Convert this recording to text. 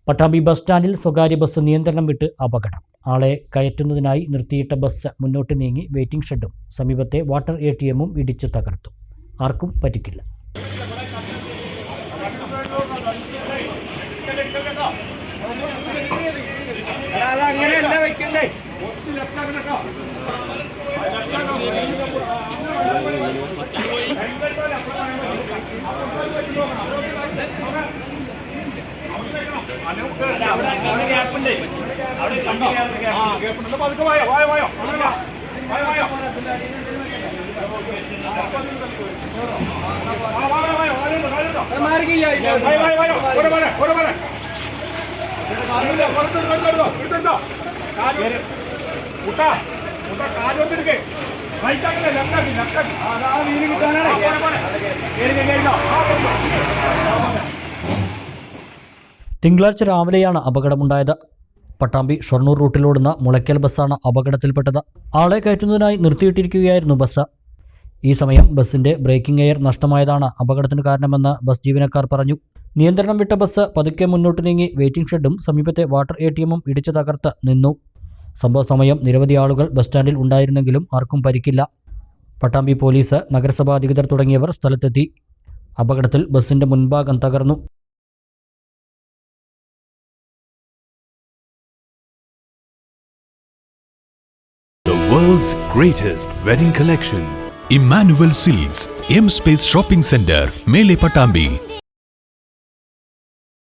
Pattambi bus സ്റ്റാൻഡിൽ സ്വകാര്യ bus നിയന്ത്രണം വിട്ട് അപകടം. ആളെ കയറ്റുന്നതിനായി നിർത്തിയിട്ട ബസ് മുന്നോട്ട് നീങ്ങി വെയിറ്റിംഗ് ഷെഡും സമീപത്തെ വാട്ടർ ATM-ഉം ഇടിച്ചു തകർത്തു. ആർക്കും പരിക്കില്ല. തിങ്കളാഴ്ച രാവിലെയാണ് അപകടമുണ്ടായത്. പട്ടാമ്പി ഷൊർണൂർ റൂട്ടിലോടുന്ന മുളയ്ക്കൽ ബസ്സാണ് അപകടത്തിൽപ്പെട്ടത്. ആളെ കയറ്റുന്നതിനായി നിർത്തിയിട്ടിരിക്കുകയായിരുന്നു ബസ്. ഈ സമയം ബസ്സിന്റെ ബ്രേക്കിംഗ് എയർ നഷ്ടമായതാണ് അപകടത്തിന് കാരണമെന്ന് ബസ് ജീവനക്കാർ പറഞ്ഞു. നിയന്ത്രണം വിട്ട ബസ് പതുക്കെ മുന്നോട്ട് നീങ്ങി വെയിറ്റിംഗ് ഷെഡും സമീപത്തെ വാട്ടർ ATM-ഉം ഇടിച്ചു തകർത്ത് നിന്നു. സംഭവ സമയം നിരവധി ആളുകൾ ബസ് സ്റ്റാൻഡിൽ ഉണ്ടായിരുന്നെങ്കിലും ആർക്കും പരിക്കില്ല. പട്ടാമ്പി പോലീസ്, നഗരസഭാ അധികൃതർ തുടങ്ങിയവർ സ്ഥലത്തെത്തി. അപകടത്തിൽ ബസ്സിന്റെ മുൻഭാഗം തകർന്നു. The world's greatest wedding collection. Emmanuel Silks, M Space Shopping Center, Mele Patambi.